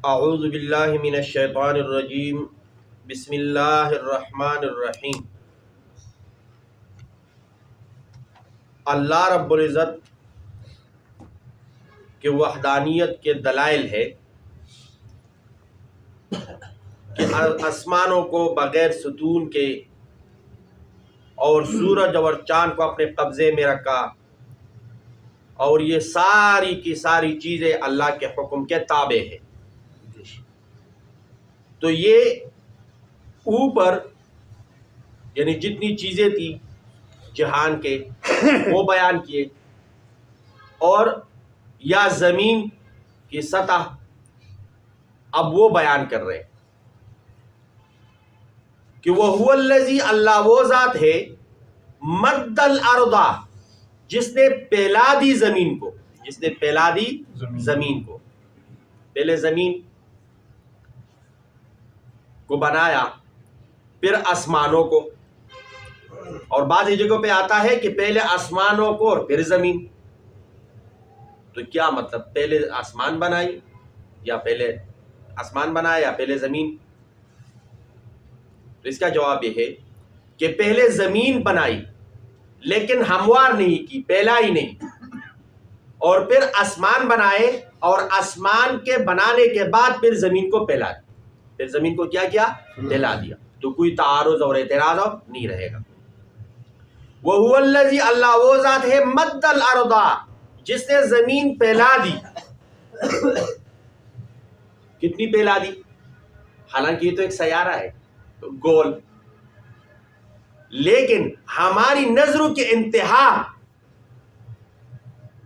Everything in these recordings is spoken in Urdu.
اعوذ باللہ من الشیطان الرجیم بسم اللہ الرحمن الرحیم۔ اللہ رب العزت کے وحدانیت کے دلائل ہے کہ آسمانوں کو بغیر ستون کے اور سورج اور چاند کو اپنے قبضے میں رکھا، اور یہ ساری کی ساری چیزیں اللہ کے حکم کے تابع ہیں۔ تو یہ اوپر یعنی جتنی چیزیں تھی جہان کے وہ بیان کیے، اور یا زمین کی سطح اب وہ بیان کر رہے ہیں کہ وہ الذی، اللہ وہ ذات ہے، مد الارض، جس نے پھیلا دی زمین کو، جس نے پھیلا دی زمین کو، پہلے زمین کو بنایا، پھر آسمانوں کو، اور بعض جگہوں پہ آتا ہے کہ پہلے آسمانوں کو اور پھر زمین۔ تو کیا مطلب، پہلے آسمان بنائی یا پہلے آسمان بنایا یا پہلے زمین؟ تو اس کا جواب یہ ہے کہ پہلے زمین بنائی لیکن ہموار نہیں کی، پھیلا ہی نہیں، اور پھر آسمان بنائے، اور آسمان کے بنانے کے بعد پھر زمین کو پھیلا دیا، پھر زمین کو کیا پھیلا دیا۔ تو کوئی تعارض اور اعتراض نہیں رہے گا۔ وَهُوَ الَّذِي، اللہ وہ ذات ہے، مد الارض، جس نے زمین پھیلا دی۔ کتنی پھیلا دی؟ حالانکہ یہ تو ایک سیارہ ہے گول، لیکن ہماری نظروں کی انتہا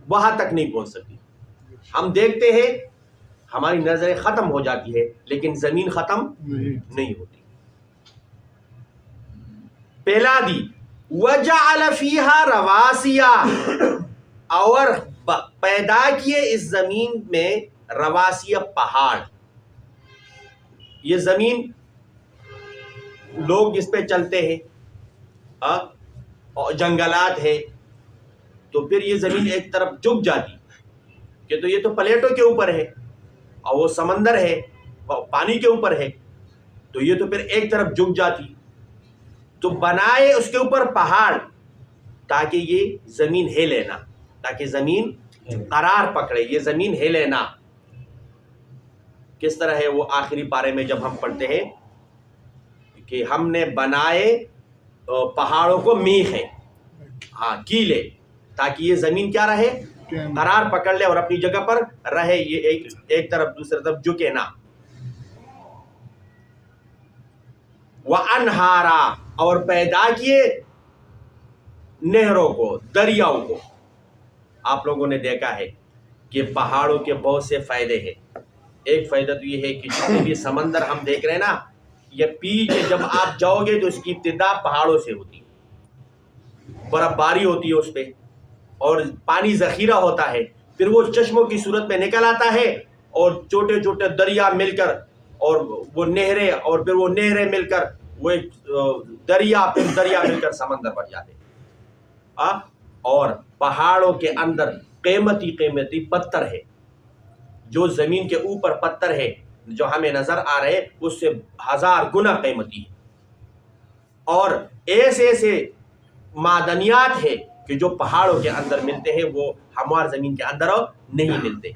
وہاں تک نہیں پہنچ سکتی۔ ہم دیکھتے ہیں ہماری نظریں ختم ہو جاتی ہے، لیکن زمین ختم نہیں ہوتی۔ پھیلا دی، وَجَعَلَ فِيهَا رَوَاسِيَ، اور پیدا کیے اس زمین میں رواسیہ، پہاڑ۔ یہ زمین لوگ اس پہ چلتے ہیں، اور جنگلات ہے، تو پھر یہ زمین ایک طرف جھک جاتی کہ تو یہ تو پلیٹوں کے اوپر ہے، اور وہ سمندر ہے، پانی کے اوپر ہے، تو یہ تو پھر ایک طرف جھک جاتی۔ تو بنائے اس کے اوپر پہاڑ تاکہ یہ زمین ہلے نہ، تاکہ زمین قرار پکڑے، یہ زمین ہلے نہ۔ کس طرح ہے وہ آخری پارے میں جب ہم پڑھتے ہیں کہ ہم نے بنائے پہاڑوں کو میخیں، کیلے، تاکہ یہ زمین کیا رہے، قرار پکڑ لے اور اپنی جگہ پر رہے، یہ ایک طرف دوسری طرف جھکے نہ۔ وَأَنْهَارًا، اور پیدا کیے نہروں کو، دریاؤں کو۔ آپ لوگوں نے دیکھا ہے کہ پہاڑوں کے بہت سے فائدے ہیں۔ ایک فائدہ تو یہ ہے کہ جتنے بھی سمندر ہم دیکھ رہے ہیں نا، یہ پیچھے جب آپ جاؤ گے تو اس کی ابتدا پہاڑوں سے ہوتی ہے، برف باری ہوتی ہے اس پہ، اور پانی ذخیرہ ہوتا ہے، پھر وہ چشموں کی صورت میں نکل آتا ہے، اور چھوٹے چھوٹے دریا مل کر، اور وہ نہریں، اور پھر وہ نہریں مل کر وہ ایک دریا، پھر دریا مل کر سمندر بن جاتے ہیں۔ اور پہاڑوں کے اندر قیمتی قیمتی پتھر ہے، جو زمین کے اوپر پتھر ہے جو ہمیں نظر آ رہے اس سے 1000 گنا قیمتی ہے، اور ایسے ایسے معدنیات ہے کہ جو پہاڑوں کے اندر ملتے ہیں، وہ ہموار زمین کے اندر نہیں ملتے۔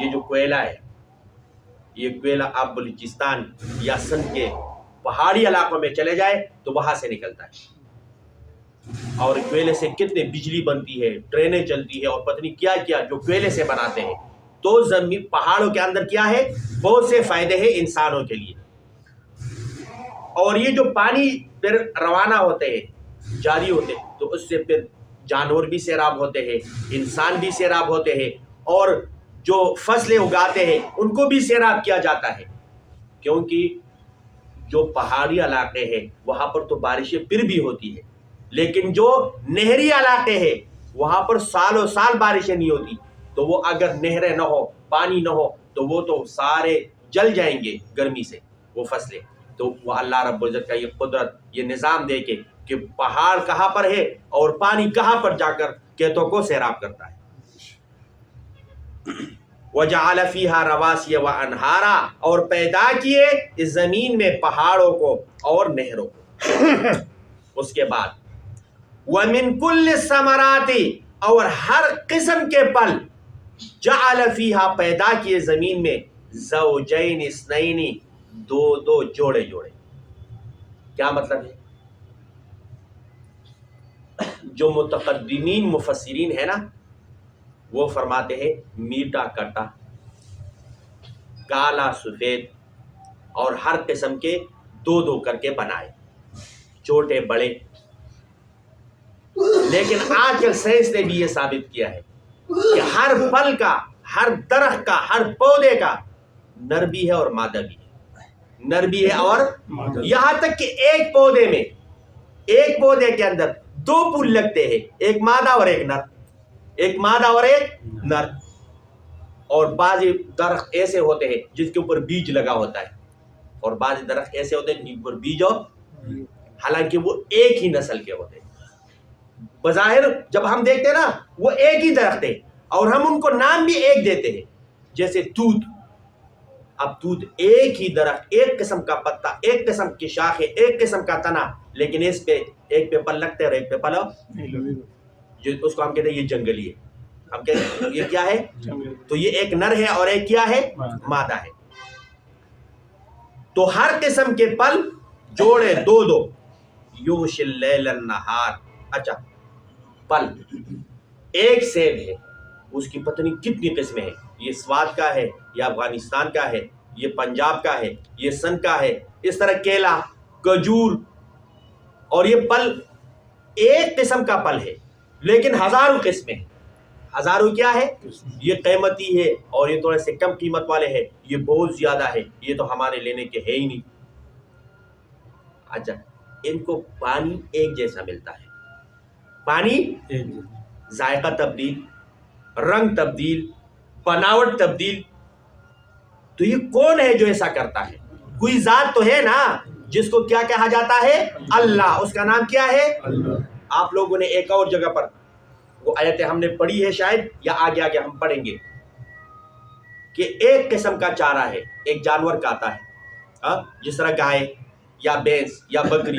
یہ جو کوئلہ ہے، یہ کوئلہ آپ بلوچستان یا سندھ کے پہاڑی علاقوں میں چلے جائے تو وہاں سے نکلتا ہے، اور کوئلے سے کتنے بجلی بنتی ہے، ٹرینیں چلتی ہے، اور پتہ نہیں کیا کیا جو کوئلے سے بناتے ہیں۔ تو زمین پہاڑوں کے اندر کیا ہے، بہت سے فائدے ہیں انسانوں کے لیے۔ اور یہ جو پانی پھر روانہ ہوتے ہیں، جاری ہوتے ہیں، تو اس سے پھر جانور بھی سیراب ہوتے ہیں، انسان بھی سیراب ہوتے ہیں، اور جو فصلیں اگاتے ہیں ان کو بھی سیراب کیا جاتا ہے، کیونکہ جو پہاڑی علاقے ہیں وہاں پر تو بارشیں پھر بھی ہوتی ہیں، لیکن جو نہری علاقے ہیں وہاں پر سالوں سال بارشیں نہیں ہوتی، تو وہ اگر نہریں نہ ہو، پانی نہ ہو، تو وہ تو سارے جل جائیں گے گرمی سے وہ فصلیں۔ تو وہ اللہ رب العزت کا یہ قدرت، یہ نظام دے کے کہ پہاڑ کہاں پر ہے اور پانی کہاں پر جا کر کھیتوں کو سیراب کرتا ہے۔ وجعل فیہا رواسی وانہارا، اور پیدا کیے اس زمین میں پہاڑوں کو اور نہروں کو۔ اس کے بعد ومن کل الثمرات، اور ہر قسم کے پھل، جعل فیہا پیدا کیے زمین میں زوجین اثنین، دو دو جوڑے جوڑے۔ کیا مطلب ہے؟ جو متقدمین مفسرین ہیں نا، وہ فرماتے ہیں میٹھا کٹا، کالا سفید، اور ہر قسم کے دو دو کر کے بنائے، چھوٹے بڑے۔ لیکن آج کل سائنس نے بھی یہ ثابت کیا ہے کہ ہر پھل کا، ہر درخت کا، ہر پودے کا نر بھی ہے اور مادہ بھی ہے، نر بھی ہے اور یہاں تک کہ ایک پودے میں، ایک پودے کے اندر دو پھول لگتے ہیں، ایک مادہ اور ایک نر، ایک مادہ اور ایک نر۔ اور بعض درخت ایسے ہوتے ہیں جس کے اوپر بیج لگا ہوتا ہے، اور بعض درخت ایسے ہوتے ہیں جن کے اوپر بیج ہو، حالانکہ وہ ایک ہی نسل کے ہوتے ہیں۔ بظاہر جب ہم دیکھتے ہیں نا، وہ ایک ہی درخت ہے، اور ہم ان کو نام بھی ایک دیتے ہیں، جیسے توت۔ اب توت ایک ہی درخت، ایک قسم کا پتا، ایک قسم کی شاخ ہے، ایک قسم کا تنا، لیکن اس پہ ایک پہ پل لگتے ہیں اور ایک پہ پل، اس کو ہم کہتے ہیں یہ جنگلی ہے، ہم کہتے ہیں یہ کیا ہے؟ تو یہ ایک نر ہے اور ایک کیا ہے؟ مادہ ہے۔ تو ہر قسم کے پل جوڑے دو دو، یغشی اللیل النہار۔ اچھا، پل ایک سیب ہے، اس کی پتہ نہیں کتنی قسمیں ہیں، یہ سوات کا ہے، یہ افغانستان کا ہے، یہ پنجاب کا ہے، یہ سندھ کا ہے، اس طرح کیلا، کھجور، اور یہ پل ایک قسم کا پل ہے، لیکن ہزاروں قسمیں ہیں۔ ہزاروں کیا ہے؟ یہ قیمتی ہے، اور یہ تھوڑے سے کم قیمت والے ہیں، یہ بہت زیادہ ہے، یہ تو ہمارے لینے کے ہے ہی نہیں۔ اچھا، ان کو پانی ایک جیسا ملتا ہے، پانی ذائقہ تبدیل، رنگ تبدیل، بناوٹ تبدیل۔ تو یہ کون ہے جو ایسا کرتا ہے؟ کوئی ذات تو ہے نا، جس کو کیا کہا جاتا ہے؟ اللہ۔ اس کا نام کیا ہے؟ اللہ۔ آپ لوگوں نے ایک اور جگہ پر وہ آیتیں ہم نے پڑھی ہے شاید، یا آگے آگے ہم پڑھیں گے، کہ ایک قسم کا چارہ ہے، ایک جانور کا آتا ہے، جس طرح گائے یا بھینس یا بکری،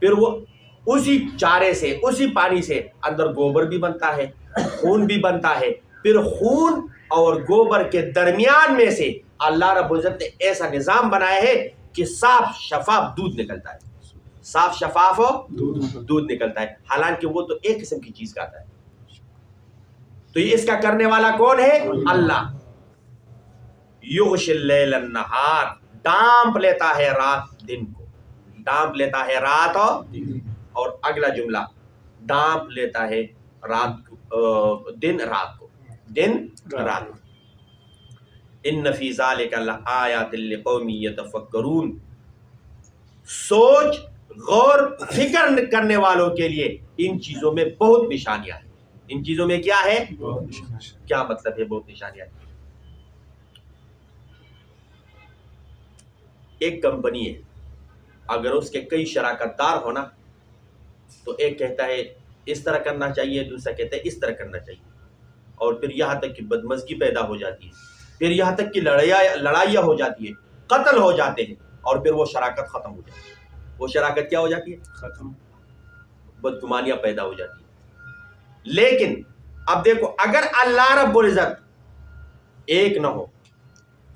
پھر وہ اسی چارے سے، اسی پانی سے اندر گوبر بھی بنتا ہے، خون بھی بنتا ہے، پھر خون اور گوبر کے درمیان میں سے اللہ رب العزت نے ایسا نظام بنایا ہے کہ صاف شفاف دودھ نکلتا ہے، صاف شفاف دودھ نکلتا ہے، حالانکہ وہ تو ایک قسم کی چیز کا آتا ہے۔ تو یہ اس کا کرنے والا کون ہے؟ اللہ۔ یغشی اللیل النہار، ڈانپ لیتا ہے رات دن کو، ڈانپ لیتا ہے رات اور اگلا جملہ ڈانپ لیتا ہے رات دن رات کو، دن رات کو۔ ان فی ذلک لآیات لقوم یتفکرون، سوچ غور فکر کرنے والوں کے لیے ان چیزوں میں بہت نشانیاں ہیں۔ ان چیزوں میں کیا ہے؟ کیا مطلب ہے بہت نشانیاں ہیں؟ ایک کمپنی ہے، اگر اس کے کئی شراکت دار ہونا، تو ایک کہتا ہے اس طرح کرنا چاہیے، دوسرا کہتا ہے اس طرح کرنا چاہیے، اور پھر یہاں تک کہ بدمزگی پیدا ہو جاتی ہے، پھر یہاں تک کہ لڑائیاں ہو جاتی ہے، قتل ہو جاتے ہیں، اور پھر وہ شراکت ختم ہو جاتی ہے۔ وہ شراکت کیا ہو جاتی ہے؟ ختم، بدگمانیاں پیدا ہو جاتی ہیں۔ لیکن اب دیکھو، اگر اللہ رب العزت ایک نہ ہو،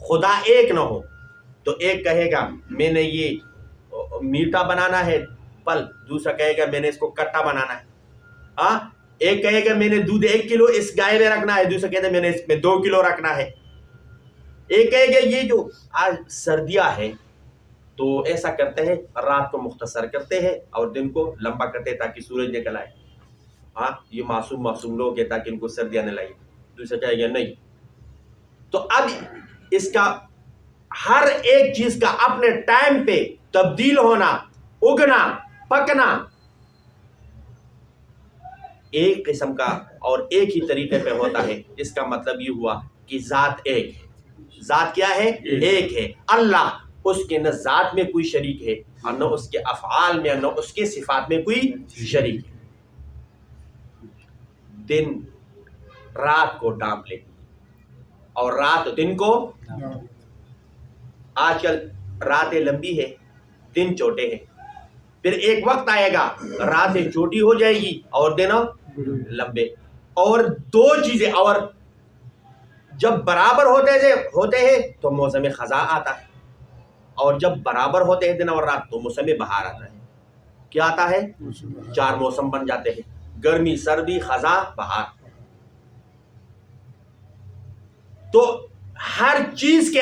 خدا ایک نہ ہو، تو ایک کہے گا میں نے یہ میٹھا بنانا ہے پل، دوسرا کہے گا میں نے اس کو کٹا بنانا ہے، ایک کہے گا میں نے دودھ 1 کلو اس گائے میں رکھنا ہے، دوسرا کہتا ہے میں نے اس میں 2 کلو رکھنا ہے، ایک کہے گا یہ جو آج سردیاں ہے تو ایسا کرتے ہیں رات کو مختصر کرتے ہیں اور دن کو لمبا کرتے ہیں تاکہ سورج نکل آئے، یہ معصوم لوگ ہیں تاکہ ان کو سردیاں نہ لگیں، دوسرا کہے گا نہیں۔ تو اب اس کا ہر ایک چیز کا اپنے ٹائم پہ تبدیل ہونا، اگنا، پکنا ایک قسم کا اور ایک ہی طریقے پہ ہوتا ہے۔ اس کا مطلب یہ ہوا کہ ذات ایک ہے۔ ذات کیا ہے؟ ایک ہے اللہ۔ اس کے نہ ذات میں کوئی شریک ہے اور نہ اس کے افعال میں، نہ اس کے صفات میں کوئی شریک ہے۔ دن رات کو ڈانپ لیتی ہے، اور رات دن کو. آج کل راتیں لمبی ہے، دن چھوٹے ہیں. پھر ایک وقت آئے گا راتیں چھوٹی ہو جائے گی اور دن لمبے. اور دو چیزیں اور جب برابر ہوتے ہیں تو موسم خزاں آتا ہے، اور جب برابر ہوتے ہیں دن اور رات تو موسم بہار آتا ہے. کیا آتا ہے؟ 4 موسم بن جاتے ہیں: گرمی، سردی، خزاں، بہار. تو ہر چیز کے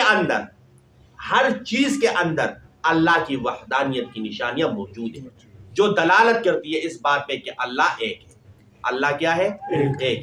اندر اللہ کی وحدانیت کی نشانیاں موجود ہیں جو دلالت کرتی ہے اس بات پہ کہ اللہ ایک ہے. اللہ کیا ہے؟ ایک ہے.